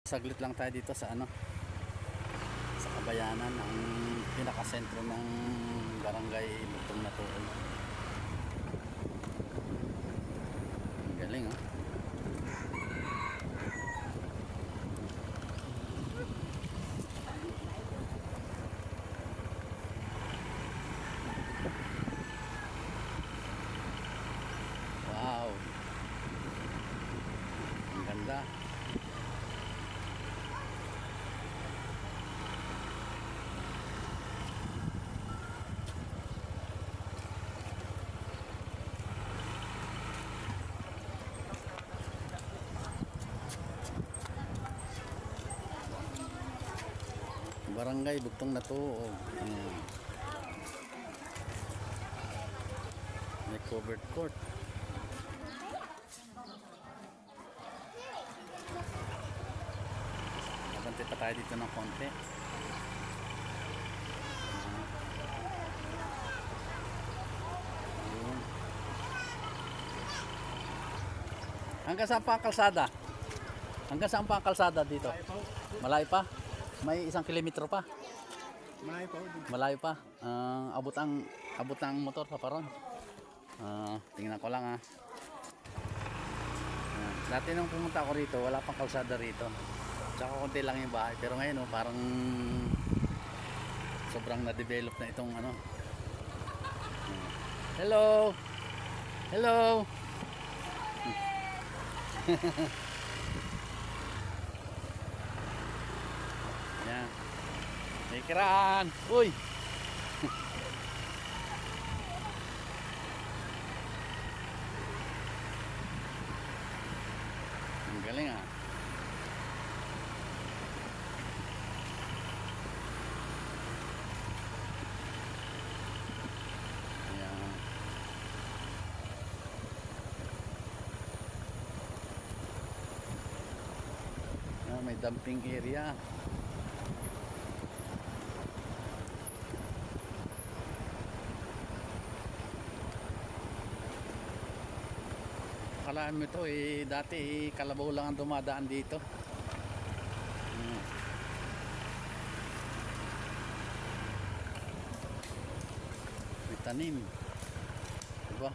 Saglit lang tayo dito sa ano, sa Kabayanan, ang pinakasentro ng barangay Bugtong Natuon. Ang galing oh. Wow. Ang ganda. Barangay Bugtong Natuon. Ayan. May covered court. Abante pa tayo dito ng konti. Ayun. Hanggang saan pa ang kalsada? Hanggang saan pa ang kalsada dito? Malayo pa? May 1 kilometro pa? Malayo pa. Malayo pa. Abot ang motor pa paron. Tingnan ko lang ha. Dati nung pumunta ako rito, wala pang kalsada rito. Tsaka konti lang yung bahay. Pero ngayon parang sobrang na-develop na itong ano. Hello! Hello! Yan. May kiraan! Uy! Ang galing ah. Ayan. May dumping area. Kalaan mo ito dati kalabaw lang ang dumadaan dito. May tanim, diba?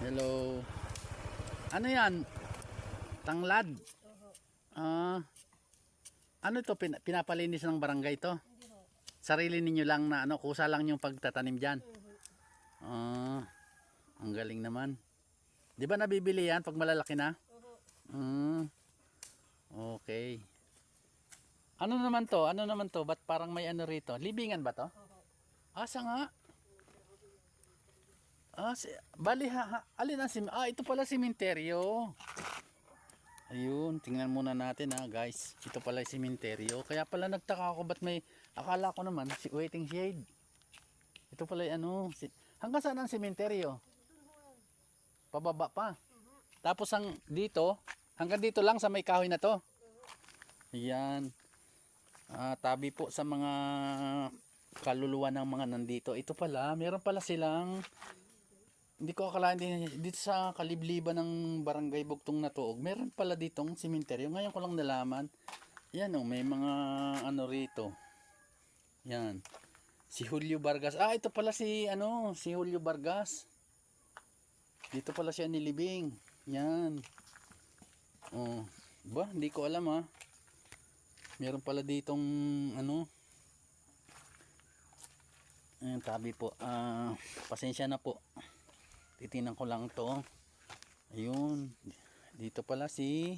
Hello. Ano yan? Tanglad. Ano ito? Pinapalinis ng barangay to? Sarili ninyo lang na ano, kusa lang yung pagtatanim dyan. Ang galing naman. Di ba nabibili yan pag malalaki na? Okay. Ano naman to? Ano naman to? Ba't parang may ano rito? Libingan ba to? Asa nga? Bali alin ang ito pala simenteryo. Ayun, tingnan muna natin guys. Ito pala yung simenteryo. Kaya pala nagtaka ako ba't may, akala ko naman si waiting shade. Ito pala yung ano, hanggang saan ang simenteryo? Pababa pa. Tapos dito, hanggang dito lang sa may kahoy na to. Ayan. Tabi po sa mga kaluluwa ng mga nandito. Ito pala, meron pala silang, hindi ko akalain din, dito sa kalibliban ng barangay Bugtong Natuog, meron pala ditong simenteryo. Ngayon ko lang nalaman. Yan may mga ano rito. Yan. Si Julio Vargas. Ito pala si Julio Vargas. Dito pala siya nilibing. Yan. Hindi ko alam Meron pala ditong Ayan, tabi po. Pasensya na po. Titinan ko lang to. Ayun. Dito pala si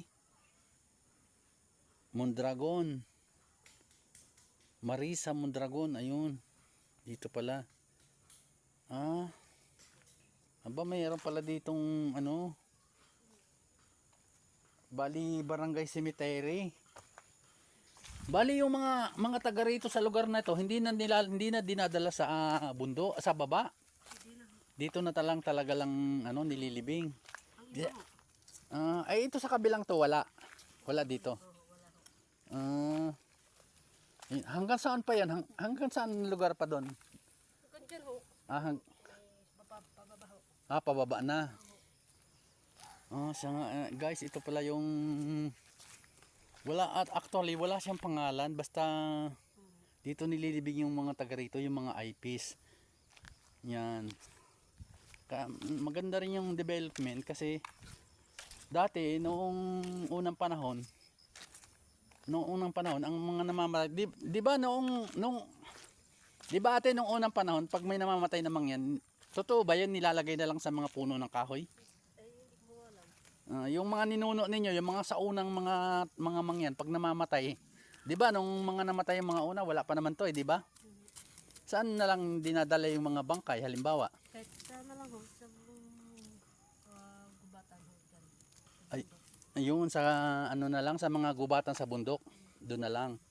Mondragon. Marisa Mondragon. Ayun. Dito pala. Mayroon pala ditong bali barangay cemetery. Bali yung mga taga rito sa lugar na to, hindi na dinadala sa bundo, sa baba. Dito na talaga lang nililibing. Ito sa kabilang to wala. Wala dito. Hanggang saan pa yan? Hanggang saan lugar pa doon? Pababa na. Guys, ito pala yung Wala, at actually, wala siyang pangalan. Basta dito nililibing yung mga taga rito, yung mga IPs. Yan. Maganda rin yung development kasi dati, noong unang panahon, ang mga namamatay, di ba di ba ate, noong unang panahon, pag may namamatay namang yan, totoo ba yan, nilalagay na lang sa mga puno ng kahoy? Yung mga ninuno ninyo, yung mga sa unang mga mangyan, pag namamatay, di ba, nung mga namatay yung mga una, wala pa naman to di ba? Saan na lang dinadala yung mga bangkay, halimbawa? Kahit sana lang ho, sa gubatan ho dyan. Ay, ayun, sa ano na lang, sa mga gubatan sa bundok, doon na lang.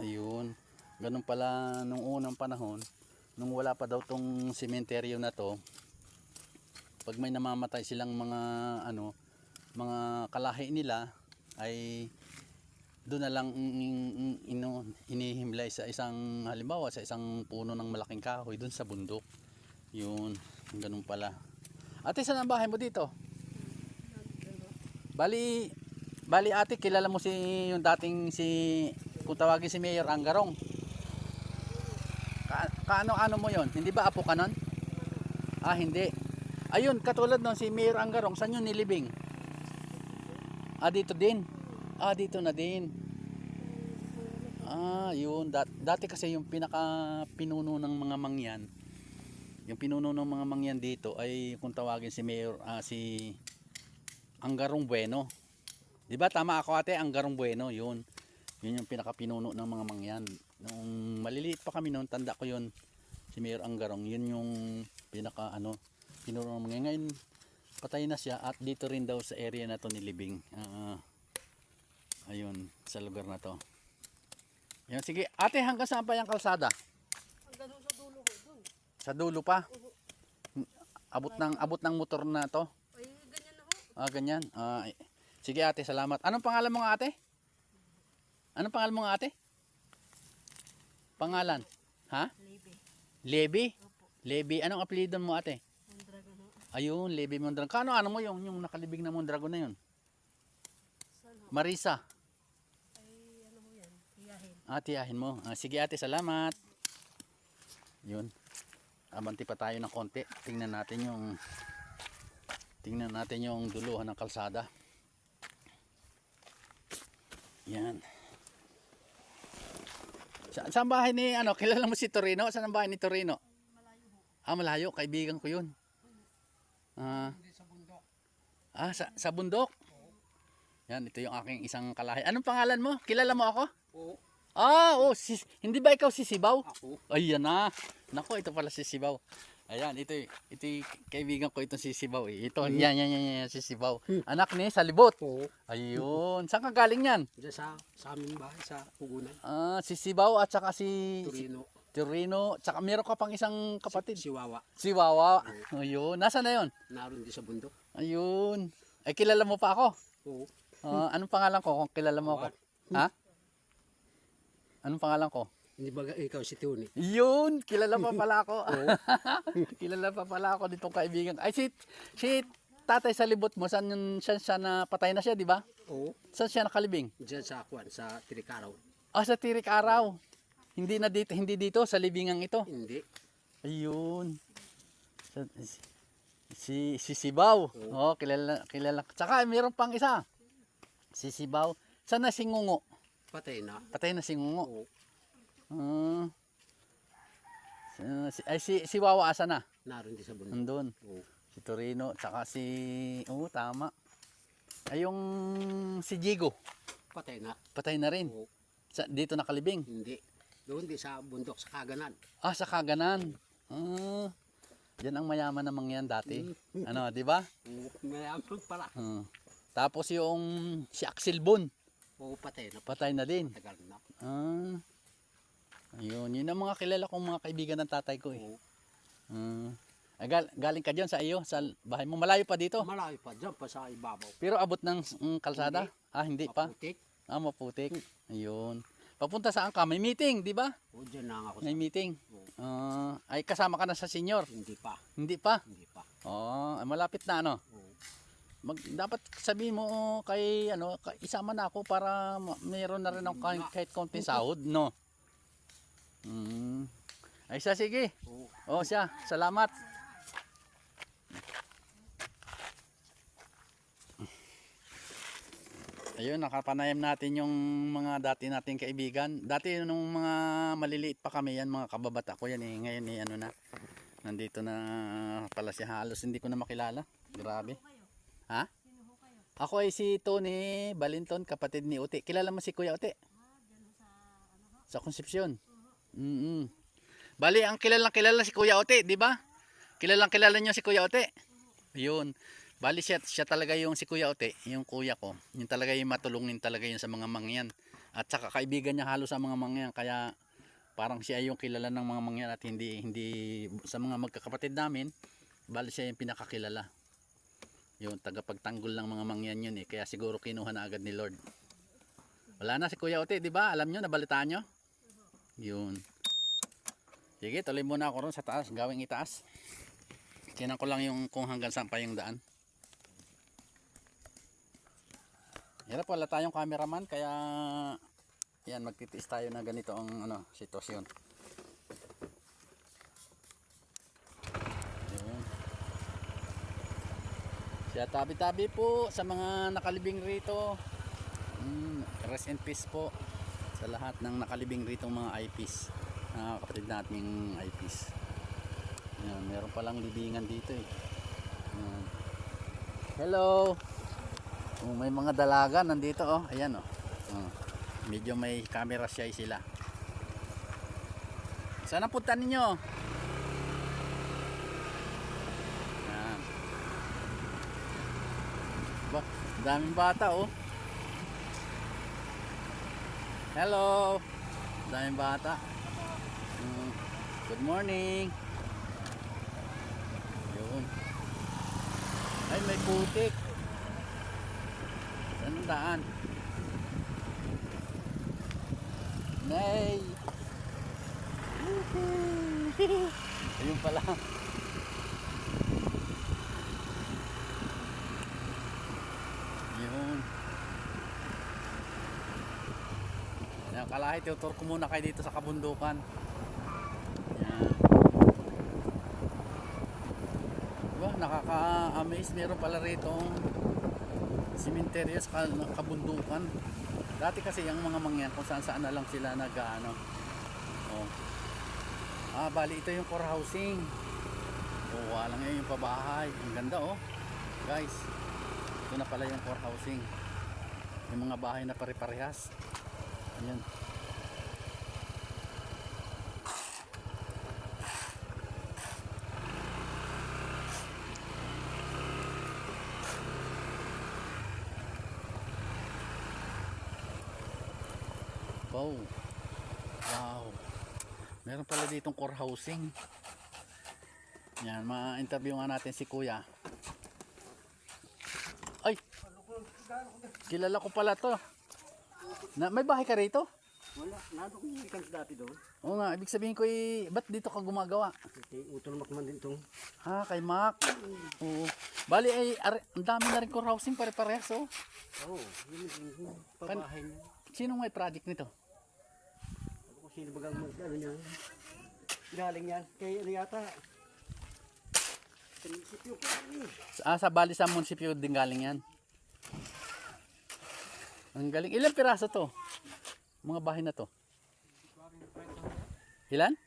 Ayun. Ganun pala nung unang panahon, nung wala pa daw tong sementeryo na to, pag may namamatay silang mga mga kalahi nila, ay doon na lang inihimlay sa isang, halimbawa sa isang puno ng malaking kahoy doon sa bundok. Yun, ganun pala. Ate, saan ang bahay mo dito? Bali ate, kilala mo yung dating kung tawagin si Mayor Anggarong? Kaano mo yon? Hindi ba apo ka nun? Hindi. Ayun, katulad nun, si Mayor Anggarong, saan yun nilibing? Dito din. Dito na din. Yun. Dati kasi yung pinaka-pinuno ng mga mangyan, yung pinuno ng mga mangyan dito ay kung tawagin si Mayor, si Anggarong Bueno. Di ba tama ako ate, Anggarong Bueno, yun. Yun yung pinaka-pinuno ng mga mangyan. Nung maliliit pa kami noon, tanda ko yun, si Mayor Anggarong, yun yung pinuno ng mga. Ngayon, patay na siya at dito rin daw sa area na to nilibing. Ayun, sa lugar na to. Yan, sige, ate, hanggang saan pa yung kalsada? Hanggang ho sa dulo ho, dun. Sa dulo pa? Abot ng motor na to? Ay, ganyan na ho. Ganyan. Sige ate, salamat. Anong pangalan mo nga ate? Anong pangalan mo nga ate? Pangalan? Ha? Lebe. Levi? Opo. Levi. Anong apelyido mo ate? Mondragon ho. Ayun, Levi Mondragon. Ano mo yung nakalibing na Mondragon na yun? Saan ho? Marisa. Ay, ano ho yan? Tiyahin. Tiyahin mo. Sige ate, salamat. Yun. Abanti pa tayo ng konti. Tingnan natin yung duluhan ng kalsada. Yan. Saan bahay ni kilala mo si Torino? Saan ang bahay ni Torino? Malayo ho. Malayo, kaibigan ko 'yun. Hindi sa bundok. Sa bundok. Yan, ito yung aking isang kalahi. Anong pangalan mo? Kilala mo ako? Oo. Hindi ba ikaw si Sibaw? Ako. Ayan na. Nako, ito pala si Sibaw. Ayan, ito yung kaibigan ko itong si Sibaw eh. Ito, yan, si Sibaw. Anak ni Salibot. Oo. Ayun. Saan ka galing yan? Diyan sa aming bahay, sa Pugunan. Si Sibaw at saka si Torino. Tsaka meron ka pang isang kapatid. Si Wawa. Si Wawa. Ayun. Nasaan na yun? Naroon din sa bundok. Ayun. Ay, kilala mo pa ako? Oo. Anong pangalan ko kung kilala mo ako? Ha? Anong pangalan ko? Hindi ba ikaw si Tony? Yun, kilala pa pala ako. Kilala pa pala ako ditong kaibigan. Ay, si tatay sa libot mo, saan siya na patay na siya, di ba? Oo. Saan siya nakalibing? Diyan sa Kwan, sa Tirikaraw. Sa Tirik Araw. Hindi dito, sa libingang ito. Hindi. Ayun. Si Sibaw. Kilala. Tsaka mayroon pang isa. Si Sibaw. Saan na si Ngungo? Patay na. Patay na si Ngungo. Oo. Si Wawa asa na? Naroon din sa bundok. Nandun. Oo. Si Torino, tsaka tama. Ay yung si Jigo, Patay na. patay na rin. Oo. Dito nakalibing. Hindi. Doon din sa bundok, sa Kaganan. Sa Kaganan. Yan ang mayaman namang yan dati. Di ba? Oo. Mayaman pala. Tapos yung si Axel Bon, Oo, patay na. patay na din. Tagal na. Ayun, yun ang mga kilala kong mga kaibigan ng tatay ko eh. Oo. Galing ka dyan sa bahay mo. Malayo pa dito. Malayo pa dyan pa sa ibabaw. Pero abot ng kalsada? Hindi pa. Maputik. Maputik. Ayun. Papunta saan ka? May meeting, di ba? Oo, dyan na ako. May meeting. Oo. Ay kasama ka na sa senior? Hindi pa. Hindi pa? Hindi pa. Ay malapit na Oo. dapat sabihin mo kay ano, isama na ako para meron na rin ako kahit konti sahod, no? Ay siya, sige. Oo. Oh, siya. Salamat. Ayun, nakapanayam natin yung mga dati nating kaibigan. Dati nung mga maliliit pa kami yan, mga kababata ko yan eh. Ngayon eh, ano na, nandito na pala siya. Halos hindi ko na makilala. Grabe. Ha? Ako ay si Tony Balinton, kapatid ni Uti. Kilala mo si Kuya Uti? Sa Concepcion. Bali, ang kilala si Kuya Uti, di ba? Kilala niyo si Kuya Uti? Ayun. Bali siya talaga yung si Kuya Uti, yung kuya ko. Yung talaga yung matulungin talaga yun sa mga mangyan. At saka kaibigan niya halos sa mga mangyan. Kaya parang siya yung kilala ng mga mangyan at hindi sa mga magkakapatid namin. Bali siya yung pinakakilala. Yung tagapagtanggol ng mga mangyan yun eh. Kaya siguro kinuha na agad ni Lord. Wala na si Kuya Uti, di ba? Alam nyo, nabalitaan nyo? Yun. Sige, tuloy muna ako ron sa taas, gawing itaas. Tinan ko lang yung kung hanggang saan pa yung daan. Hirap, wala tayong cameraman, kaya yan, magtitiis tayo na ganito ang ano, sitwasyon. Yun. Siya, tabi-tabi po sa mga nakalibing rito. Rest in peace po sa lahat ng nakalibing rito mga IPs, kapatid nating IPs. Yan, meron palang libingan dito eh. Yan. Hello. May mga dalaga nandito oh. Ayan oh. Medyo may camera shy sila. Saan ang punta ninyo? Yan. Ba, daming bata oh. Hello. Daming bata. Good morning. Yun. Ay, may putik. Saan ang daan? Nay! Ayun pala. Yun. Yan, kalahit, tutur ko muna kayo dito sa kabundukan. Yan. Diba, nakaka-amaze. Meron pala rito simenteryo sa kabundukan. Dati kasi yung mga mangyan kung saan saan na lang sila nag-ano. Oh. Bali ito yung core housing. Oh, wala nga yung pabahay. Ang ganda oh. Guys, ito na pala yung core housing. Yung mga bahay na pare-parehas. Ayan. Wow. Wow. Meron pala ditong core housing. Yan, ma-interview nga natin si Kuya. Ay! Kilala ko pala to. May bahay ka rito? Wala, nandun ko yung dati doon. Oo nga, ibig sabihin ko ba't dito ka gumagawa? Utol Macman din itong. Ha, kay Mac. Oo. Bali ay, ang dami na rin core housing pare-parehas oh. Oo, yung pabahay niya. Sinong may project nito? Ako sino bagang ano niya. Galing yan. Kaya ano yata. Sa munisipyo ko. Sa bali sa munisipyo din galing yan. Ang galing. Ilang piraso to? Mga bahay na to? Ilan?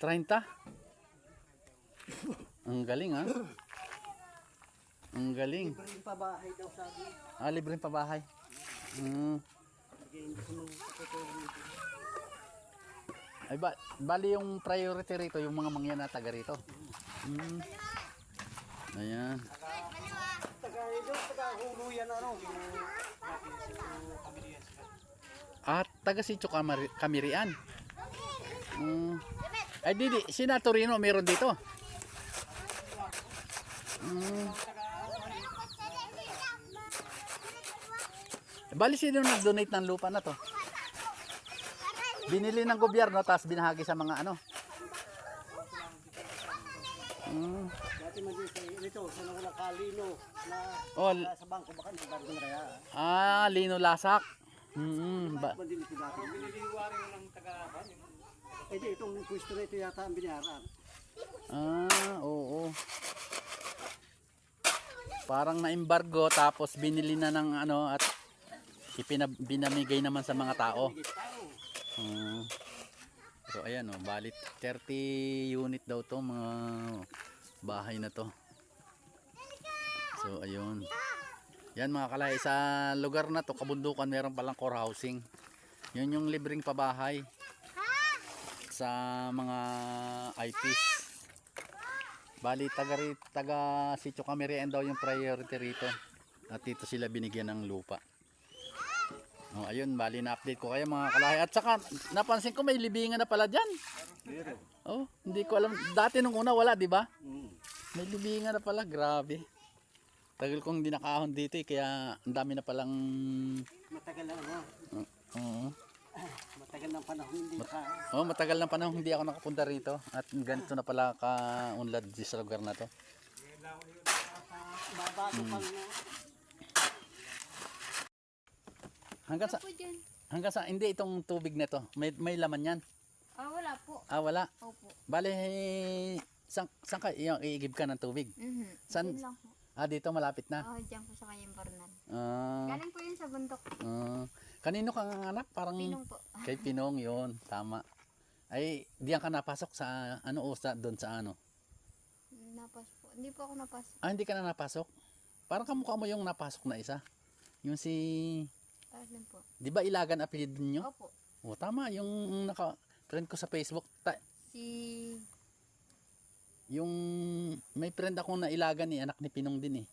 30? Ang galing ha? Ang galing. Libreng pabahay daw sabi. Libreng pabahay. Ay bali yung priority rito yung mga mangyan na taga rito. Ayan. Taga-hulo yan ano. At taga Sitio Camirian. Ay di Sinatorino meron dito. Bali sino nag-donate ng lupa na to? Binili ng gobyerno tapos binahagi sa mga ano. Dati dati man din ito, sa wala kalino na Oh, sa bangko baka nagbargo na kaya. Lino Lasak. Ba Man din ito dati. Biniliwari ng taga-ban. Eh di, itong pwesto na ito yata ang binayaran. Oo. Parang na-embargo tapos binili na ng ano at binamigay naman sa mga tao. So ayan oh, balit 30 unit daw to mga bahay na to. So ayun. Yan mga kalay, sa lugar na to, kabundukan, meron palang core housing. Yun yung libreng pabahay sa mga IPs. Bali taga Sitio Camirian daw yung priority rito. At dito sila binigyan ng lupa. Oh, ayun, bali na-update ko kayo mga kalahi. At saka napansin ko may libingan na pala diyan. Oh, hindi ko alam. Dati nung una wala, di ba? May libingan na pala, grabe. Tagal kong hindi nakahon dito kaya ang dami na palang Matagal na ano. Oo. Matagal ng panahon hindi naka. Oh, matagal na panahon hindi ako nakapunta rito at ganito na pala ka-unlad sa lugar na to. Babago pang Hanggang sa hindi itong tubig na to. May laman yan. Wala po. Wala. Opo. Bale saan ka iigib ka ng tubig? Saan? Diyan lang po. Dito malapit na. Diyan po sa kanyang barnal. Ah, Galing po yun sa bundok. kanino kang anak? Parang Pinong po. kay Pinong 'yon, tama. Ay, diyan ka napasok sa ano o sa doon sa ano? Napas po. Hindi po ako napas. Hindi ka na napasok. Parang kamukha mo yung napasok na isa. Yung si, Ano po? 'di ba Ilagan apelyido niyo? Opo. O tama, yung naka-friend ko sa Facebook. Si... Yung may friend ako na Ilagan anak ni Pinong din eh.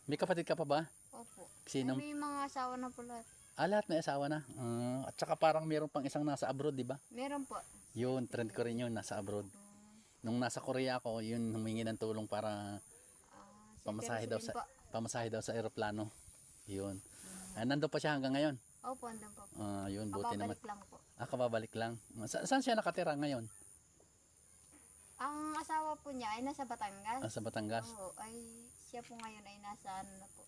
May kapatid ka pa ba? Opo. Sino? May mga asawa na po lahat. Lahat may asawa na. At saka parang meron pang isang nasa abroad, 'di ba? Meron po. Yun, trend ko rin yun, nasa abroad. Nung nasa Korea ako, yun humingi ng tulong para Si pamasahe daw sa Teresulin po. pamasahe daw sa eroplano. Yun. Nandun pa siya hanggang ngayon. Opo, andun po. Yun, buti naman. Kababalik lang po. Kababalik lang. Saan siya nakatira ngayon? Ang asawa po niya ay nasa Batangas. Sa Batangas. Oo, ay siya po ngayon ay nasa ano na po.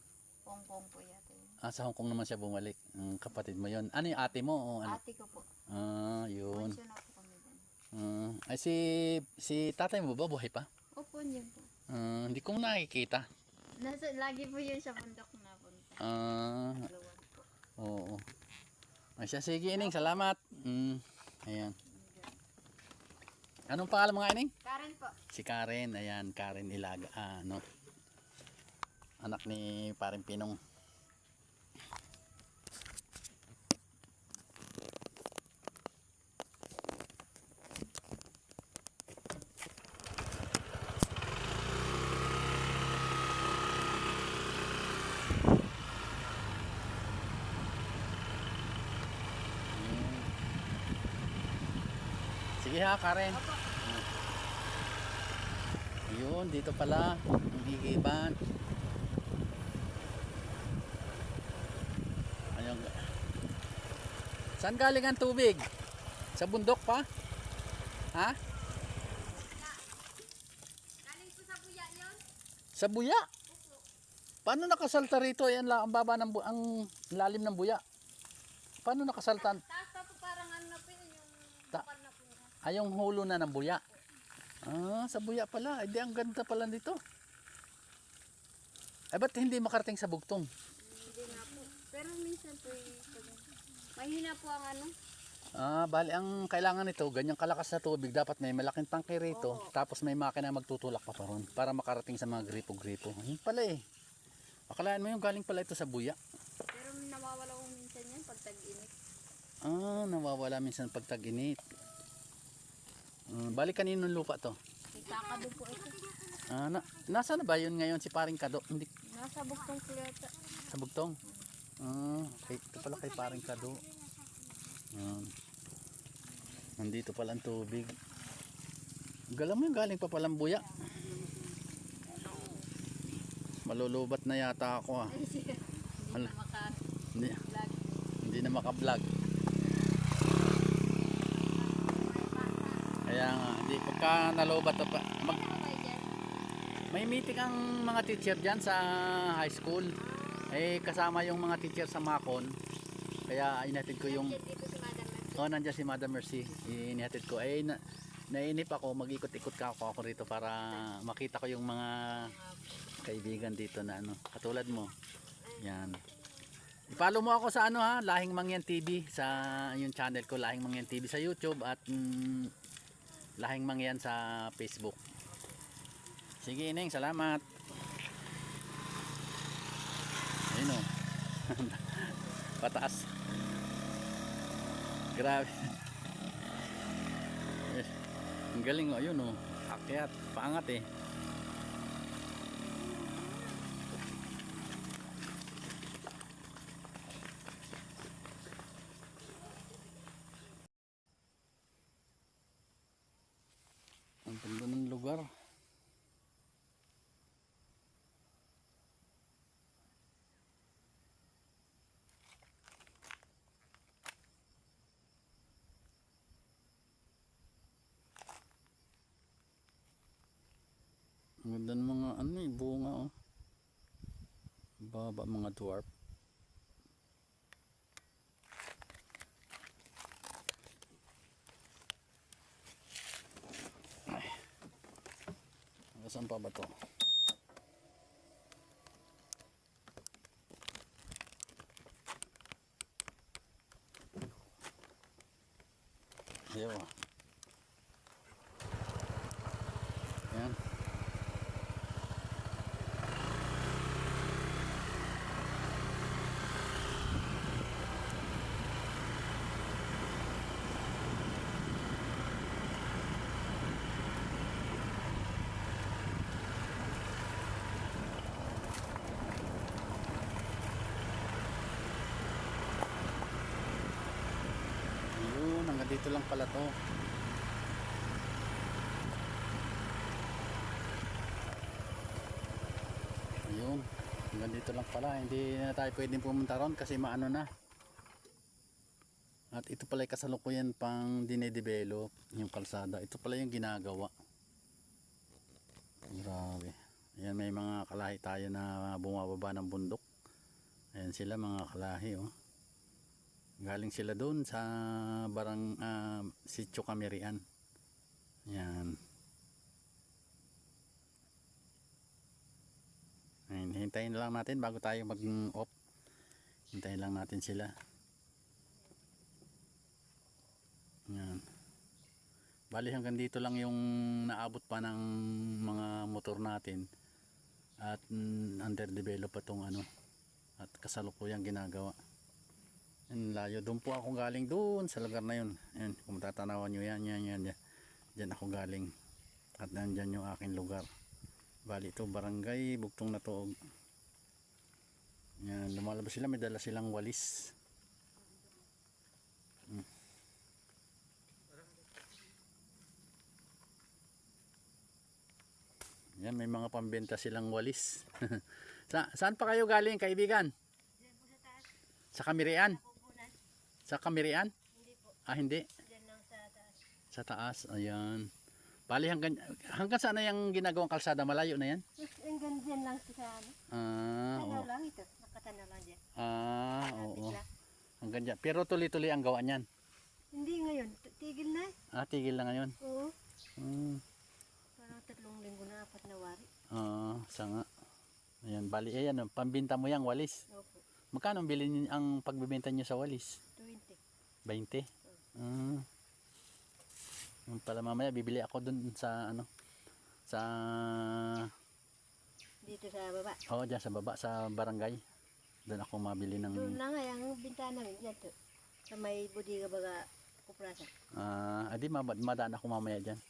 Hong Kong po yata yun. Sa Hong Kong naman siya bumalik. Kapatid mo yun. Ano yung ate mo? O ano? Ate ko po. Yun. Mansyon na po kami dyan. Ay si tatay mo ba buhay pa? Opo, niyan po. Hindi ko nakikita. Lagi po yun sa bundok na punta. Luwag po. Oo. Ay siya, sige Ining, salamat. Ayan. Anong pangalan mga Ining? Karen po. Si Karen, ayan, Karen Ilaga, anak ni Paring Pinong. Sige ha, Karen. Ayun, dito pala ang higiban. Ayun. Saan galing ang tubig? Sa bundok pa? Ha? Galing po sa buya yun? Sa buya? Paano nakasalta rito? Ayan lang, ang baba ng ang lalim ng buya. Paano nakasalta? Taas pa po parang ano na po yun, yung Ta- kapal na po. Yung hulo na ng buya. Sa buya pala. Hindi, ang ganda pala dito. Ba't hindi makarating sa bugtong? Hindi nga po. Pero minsan po mahina po ang ano. Bali ang kailangan nito, ganyang kalakas na tubig, dapat may malaking tangke rito, tapos may makina magtutulak pa ron para makarating sa mga gripo-gripo. Yun pala eh. Akalaan mo yung galing pala ito sa buya. Pero nawawala ko minsan yan pag tag-init. Nawawala minsan pag tag-init. Bali kaninong lupa to? Kakado po ito. Nasa na ba yun ngayon si Paring Kado? Hindi, Nasa buktong po yata. sa bugtong? Okay, ito pala kay Paring Kado. Nandito pala ang tubig. Galam mo yung galing pa palang buya. Malulubat na yata ako Hindi na maka-vlog. Hindi na maka-vlog. Kaya nga, hindi pagka nalubat pa May meeting ang mga teacher dyan sa high school. Eh kasama yung mga teacher sa Macon. Kaya inihatid ko yung Nandiyan dito si Madam Mercy. oh, nandiyan si Madam Mercy. Inihatid ko. Eh nainip ako, mag-ikot-ikot ako rito para makita ko yung mga kaibigan dito na ano, katulad mo. Yan. I-follow mo ako sa ano ha, Lahing Mangyan TV sa yung channel ko, Lahing Mangyan TV sa YouTube at Lahing Mangyan sa Facebook. Sige Ineng, salamat. Ayun o. Pataas. Grabe. Ang galing o, ayun o. Akyat, paangat eh. Ang ganda ng lugar. Ang ganda ng mga ano eh, bunga oh. Baba mga dwarf. Ay. Saan pa ba to? Ayaw ah. Yan. Ayun, hanggang dito lang pala to. Ayun, hanggang dito lang pala. Hindi na tayo pwedeng pumunta ron kasi maano na. At ito pala yung kasalukuyan pang dinedevelop yung kalsada. Ito pala yung ginagawa. Grabe. Ayan, may mga kalahi tayo na bumababa ng bundok. Ayan sila mga kalahi oh. Galing sila doon sa Sitio Camirian. Ayan. Ayan, hintayin lang natin bago tayo mag-off. Hintayin lang natin sila. Ayan. Bali hanggang dito lang yung naabot pa ng mga motor natin. At underdevelop pa tong ano. At kasalukuyang ginagawa. Yan, layo. Doon po ako galing doon sa lugar na yun. Ayan, kung tatanawan nyo yan. Diyan ako galing. At nandyan yung aking lugar. Bali ito barangay Bugtong na Tuog. Yan, lumalabas sila. May dala silang walis. Yan, may mga pambenta silang walis. Saan pa kayo galing kaibigan? Diyan po sa taas. Sa Camirian? Pupunan. Sa Camirian? Hindi po. Ah, hindi. Diyan lang sa taas. Sa taas, ayan. Bali hanggang saan na yung ginagawang kalsada? Malayo na yan? Hanggang diyan lang sa ano. Ah, Tanaw oo. lang ito. Nakatanaw lang dyan. Ah, oo. Lapit lang. Hanggang dyan. Pero tuloy-tuloy ang gawa niyan. Hindi ngayon. Tigil na eh. Ah, tigil na ngayon. Oo. Hmm. Parang 3 linggo na 4 na wari. Ah, sanga. Ayan, bali ayan, oh, pambenta mo yang walis. Opo. Magkano ang bilhin ang pagbebenta niyo sa walis? 20. 20. Ah. Yung pala mamaya bibili ako dun sa ano sa Dito sa baba. diyan sa baba sa barangay. Doon ako mabili ng Doon lang nga yung bintana namin dyan to. Sa may budiga baga kuprasan. adi madaan ako mamaya diyan.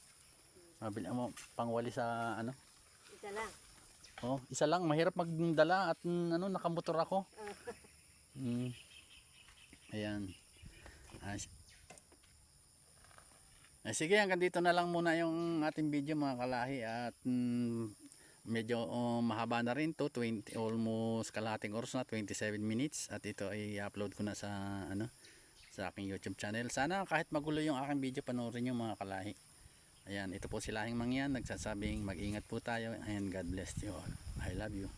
Mabili mo pangwali sa ano? Isa lang. Oh, isa lang mahirap magdala at ano nakamotor ako. Ayan. Sige, hanggang dito na lang muna yung ating video mga kalahi at medyo mahaba na rin to, 20 almost kalahating oras na, 27 minutes at ito ay upload ko na sa ano sa aking YouTube channel. Sana kahit magulo yung aking video panoorin niyo mga kalahi. Ayan, ito po si Lahing Mangyan nagsasabing mag-ingat po tayo and God bless you all. I love you.